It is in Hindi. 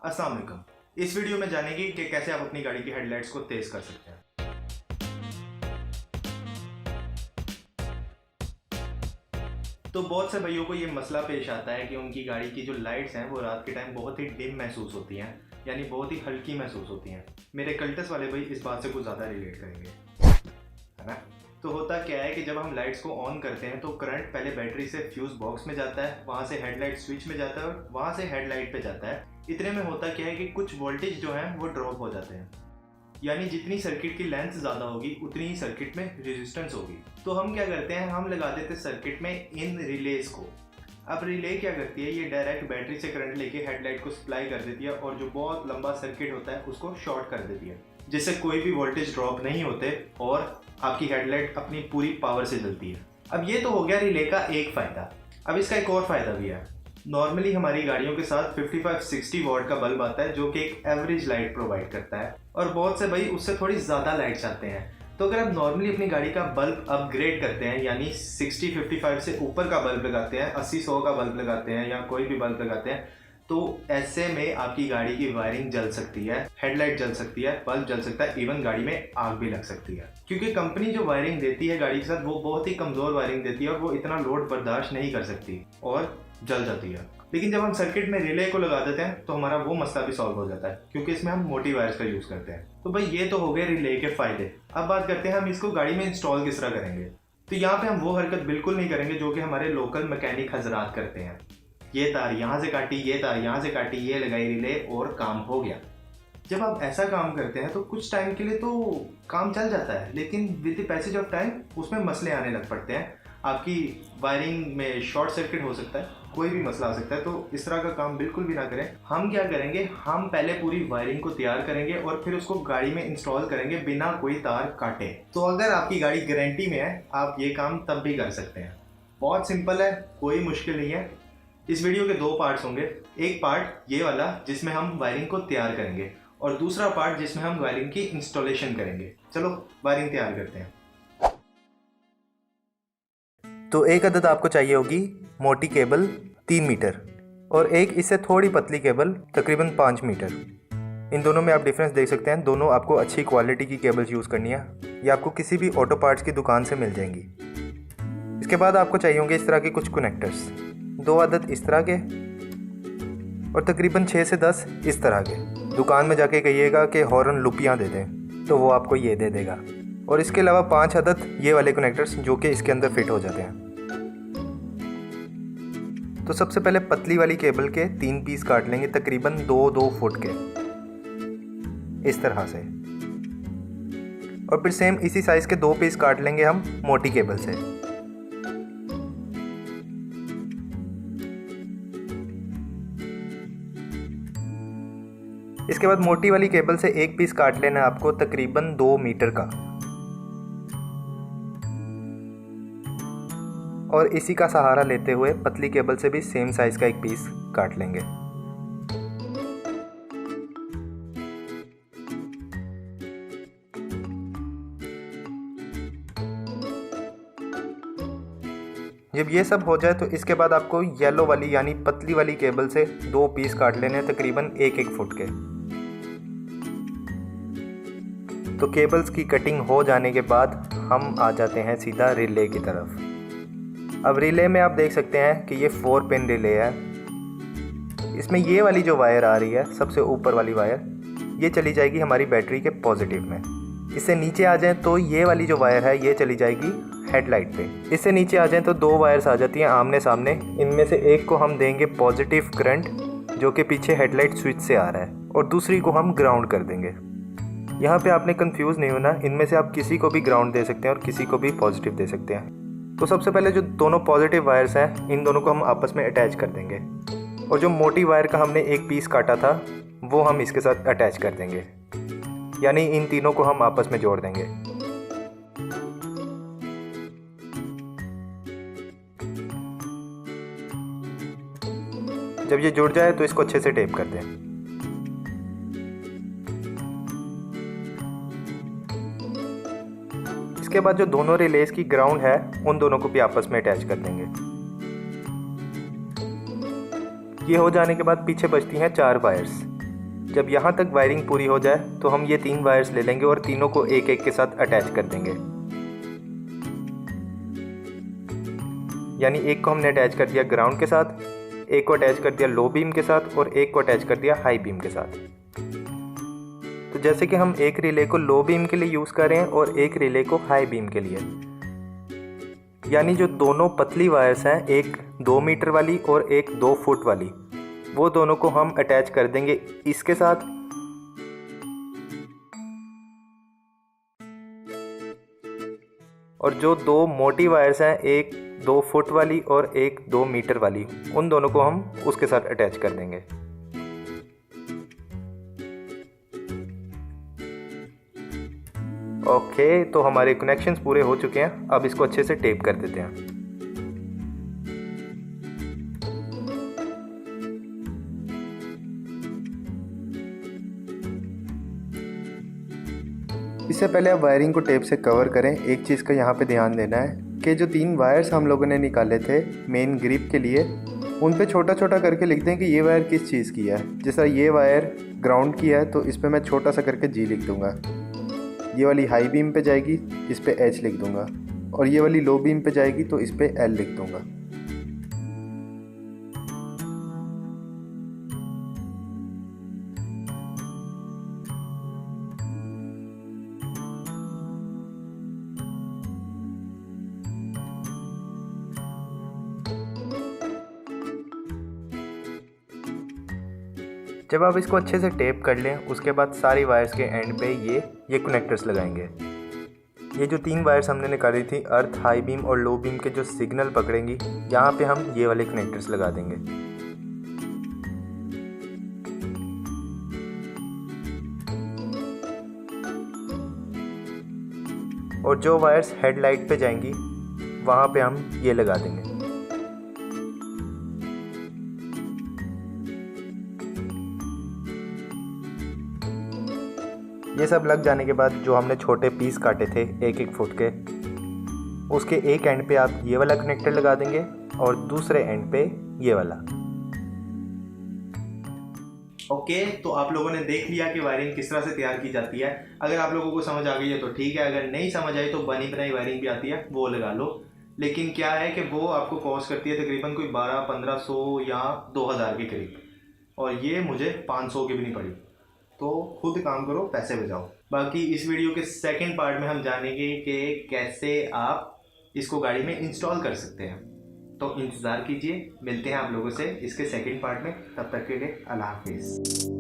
अस्सलाम वालेकुम। इस वीडियो में जानेंगे कि कैसे आप अपनी गाड़ी की हेडलाइट्स को तेज कर सकते हैं। तो बहुत से भाइयों को ये मसला पेश आता है कि उनकी गाड़ी की जो लाइट्स हैं वो रात के टाइम बहुत ही डिम महसूस होती हैं, यानी बहुत ही हल्की महसूस होती हैं। मेरे कल्टस वाले भाई इस बात से कुछ ज़्यादा रिलेट करेंगे, है ना। तो होता क्या है कि जब हम लाइट्स को ऑन करते हैं तो करंट पहले बैटरी से फ्यूज बॉक्स में जाता है, वहाँ से हेडलाइट स्विच में जाता है और वहाँ से हेडलाइट पे जाता है। इतने में होता क्या है कि कुछ वोल्टेज जो है वो ड्रॉप हो जाते हैं, यानी जितनी सर्किट की लेंथ ज़्यादा होगी उतनी ही सर्किट में रेजिस्टेंस होगी। तो हम क्या करते हैं, हम लगा देते हैं सर्किट में इन रिलेज को। अब रिले क्या करती है, ये डायरेक्ट बैटरी से करंट लेके हेडलाइट को सप्लाई कर देती है और जो बहुत लंबा सर्किट होता है उसको शॉर्ट कर देती है, जिससे कोई भी वोल्टेज ड्रॉप नहीं होते और आपकी हेडलाइट अपनी पूरी पावर से जलती है। अब ये तो हो गया रिले का एक फ़ायदा। अब इसका एक और फ़ायदा भी है। नॉर्मली हमारी गाड़ियों के साथ 55-60 वॉट का बल्ब आता है जो कि एक एवरेज लाइट प्रोवाइड करता है, और बहुत से भाई उससे थोड़ी ज़्यादा लाइट चाहते हैं। तो अगर आप नॉर्मली अपनी गाड़ी का बल्ब अपग्रेड करते हैं, यानी 60-55 से ऊपर का बल्ब लगाते हैं, 80-100 का बल्ब लगाते हैं या कोई भी बल्ब लगाते हैं, तो ऐसे में आपकी गाड़ी की वायरिंग जल सकती है, हेडलाइट जल सकती है, बल्ब जल सकता है, इवन गाड़ी में आग भी लग सकती है। क्योंकि कंपनी जो वायरिंग देती है गाड़ी के साथ वो बहुत ही कमज़ोर वायरिंग देती है और वो इतना लोड बर्दाश्त नहीं कर सकती और जल जाती है। लेकिन जब हम सर्किट में रिले को लगा देते हैं तो हमारा वो मसला भी सॉल्व हो जाता है, क्योंकि इसमें हम मोटी वायर्स का यूज़ करते हैं। तो भाई ये तो हो गए रिले के फ़ायदे। अब बात करते हैं हम इसको गाड़ी में इंस्टॉल किस तरह करेंगे। तो यहाँ पे हम वो हरकत बिल्कुल नहीं करेंगे जो कि हमारे लोकल मैकेनिक हजरात करते हैं। ये तार यहाँ से काटी, ये तार यहाँ से काटी, ये लगाई रिले और काम हो गया। जब आप ऐसा काम करते हैं तो कुछ टाइम के लिए तो काम चल जाता है, लेकिन with the passage of time उसमें मसले आने लग पड़ते हैं। आपकी वायरिंग में शॉर्ट सर्किट हो सकता है, कोई भी मसला आ सकता है। तो इस तरह का काम बिल्कुल भी ना करें। हम क्या करेंगे, हम पहले पूरी वायरिंग को तैयार करेंगे और फिर उसको गाड़ी में इंस्टॉल करेंगे बिना कोई तार काटे। तो अगर आपकी गाड़ी गारंटी में है, आप ये काम तब भी कर सकते हैं। बहुत सिंपल है, कोई मुश्किल नहीं है। इस वीडियो के दो पार्ट्स होंगे। एक पार्ट ये वाला जिसमें हम वायरिंग को तैयार करेंगे और दूसरा पार्ट जिसमें हम वायरिंग की इंस्टॉलेशन करेंगे। चलो वायरिंग तैयार करते हैं। तो एक अदद आपको चाहिए होगी मोटी केबल 3 मीटर और एक इससे थोड़ी पतली केबल तकरीबन 5 मीटर। इन दोनों में आप डिफरेंस देख सकते हैं। दोनों आपको अच्छी क्वालिटी की केबल्स यूज़ करनी है। ये आपको किसी भी ऑटो पार्ट्स की दुकान से मिल जाएंगी। इसके बाद आपको चाहिए होंगे इस तरह के कुछ कनेक्टर्स, 2 अदद इस तरह के और तकरीबन 6 से 10 इस तरह के। दुकान में जाके कहिएगा कि हॉर्न लुपियाँ दे दें तो वो आपको ये दे देगा। और इसके अलावा 5 अदद ये वाले कनेक्टर्स जो कि इसके अंदर फिट हो जाते हैं। तो सबसे पहले पतली वाली केबल के 3 पीस काट लेंगे तकरीबन 2-2 फुट के इस तरह से, और फिर सेम इसी साइज के 2 पीस काट लेंगे हम मोटी केबल से। इसके बाद मोटी वाली केबल से एक पीस काट लेना है आपको तकरीबन 2 मीटर का, और इसी का सहारा लेते हुए पतली केबल से भी सेम साइज का एक पीस काट लेंगे। जब ये सब हो जाए तो इसके बाद आपको येलो वाली यानी पतली वाली केबल से 2 पीस काट लेने हैं तकरीबन 1-1 फुट के। तो केबल्स की कटिंग हो जाने के बाद हम आ जाते हैं सीधा रिले की तरफ। अब रिले में आप देख सकते हैं कि ये 4 पिन रिले है। इसमें ये वाली जो वायर आ रही है, सबसे ऊपर वाली वायर, ये चली जाएगी हमारी बैटरी के पॉजिटिव में। इससे नीचे आ जाएं तो ये वाली जो वायर है ये चली जाएगी हेडलाइट पे। इससे नीचे आ जाएं तो 2 वायर्स आ जाती हैं आमने सामने। इनमें से एक को हम देंगे पॉजिटिव करंट जो कि पीछे हेडलाइट स्विच से आ रहा है, और दूसरी को हम ग्राउंड कर देंगे। यहाँ पे आपने कंफ्यूज नहीं होना, इनमें से आप किसी को भी ग्राउंड दे सकते हैं और किसी को भी पॉजिटिव दे सकते हैं। तो सबसे पहले जो दोनों पॉजिटिव वायर्स हैं इन दोनों को हम आपस में अटैच कर देंगे, और जो मोटी वायर का हमने एक पीस काटा था वो हम इसके साथ अटैच कर देंगे, यानी इन तीनों को हम आपस में जोड़ देंगे। जब ये जुड़ जाए तो इसको अच्छे से टेप कर दें। इसके बाद जो दोनों रिलेज की ग्राउंड है उन दोनों को भी आपस में अटैच कर देंगे। ये हो जाने के बाद पीछे बचती हैं 4 वायर्स। जब यहाँ तक वायरिंग पूरी हो जाए तो हम ये 3 वायर्स ले लेंगे और तीनों को एक एक के साथ अटैच कर देंगे। यानी एक को हमने अटैच कर दिया ग्राउंड के साथ, एक को अटैच कर दिया लो बीम के साथ और एक को अटैच कर दिया हाई बीम के साथ। तो जैसे कि हम एक रिले को लो बीम के लिए यूज़ कर रहे हैं और एक रिले को हाई बीम के लिए, यानी जो दोनों पतली वायर्स हैं, एक 2 मीटर वाली और एक 2 फुट वाली, वो दोनों को हम अटैच कर देंगे इसके साथ। और जो 2 मोटी वायर्स हैं, एक 2 फुट वाली और एक 2 मीटर वाली, उन दोनों को हम उसके साथ अटैच कर देंगे। ओके, तो हमारे कनेक्शंस पूरे हो चुके हैं। अब इसको अच्छे से टेप कर देते हैं। इससे पहले आप वायरिंग को टेप से कवर करें। एक चीज़ का यहाँ पे ध्यान देना है कि जो 3 वायर्स हम लोगों ने निकाले थे मेन ग्रिप के लिए, उन पे छोटा छोटा करके लिख दें कि ये वायर किस चीज़ की है। जिस तरह ये वायर ग्राउंड की है तो इस पर मैं छोटा सा करके G लिख दूँगा। ये वाली हाई बीम पे जाएगी, इस पे H लिख दूँगा, और ये वाली लो बीम पे जाएगी तो इस पे L लिख दूँगा। जब आप इसको अच्छे से टेप कर लें, उसके बाद सारी वायर्स के एंड पे ये कनेक्टर्स लगाएंगे। ये जो 3 वायर्स हमने निकाली थी, अर्थ, हाई बीम और लो बीम के जो सिग्नल पकड़ेंगी, यहाँ पे हम ये वाले कनेक्टर्स लगा देंगे। और जो वायर्स हेडलाइट पे जाएंगी, वहाँ पे हम ये लगा देंगे। ये सब लग जाने के बाद जो हमने छोटे पीस काटे थे 1-1 फुट के, उसके एक एंड पे आप ये वाला कनेक्टर लगा देंगे और दूसरे एंड पे ये वाला। ओके, तो आप लोगों ने देख लिया कि वायरिंग किस तरह से तैयार की जाती है। अगर आप लोगों को समझ आ गई है तो ठीक है, अगर नहीं समझ आई तो बनी बनाई वायरिंग भी आती है, वो लगा लो। लेकिन क्या है कि वो आपको कॉस्ट करती है तकरीबन कोई 1200-1500 या 2000 के करीब, और ये मुझे 500 की भी नहीं पड़ी। तो खुद काम करो, पैसे बचाओ। बाकी इस वीडियो के सेकंड पार्ट में हम जानेंगे कि कैसे आप इसको गाड़ी में इंस्टॉल कर सकते हैं। तो इंतज़ार कीजिए, मिलते हैं आप लोगों से इसके सेकंड पार्ट में। तब तक के लिए अल्लाह हाफिज़।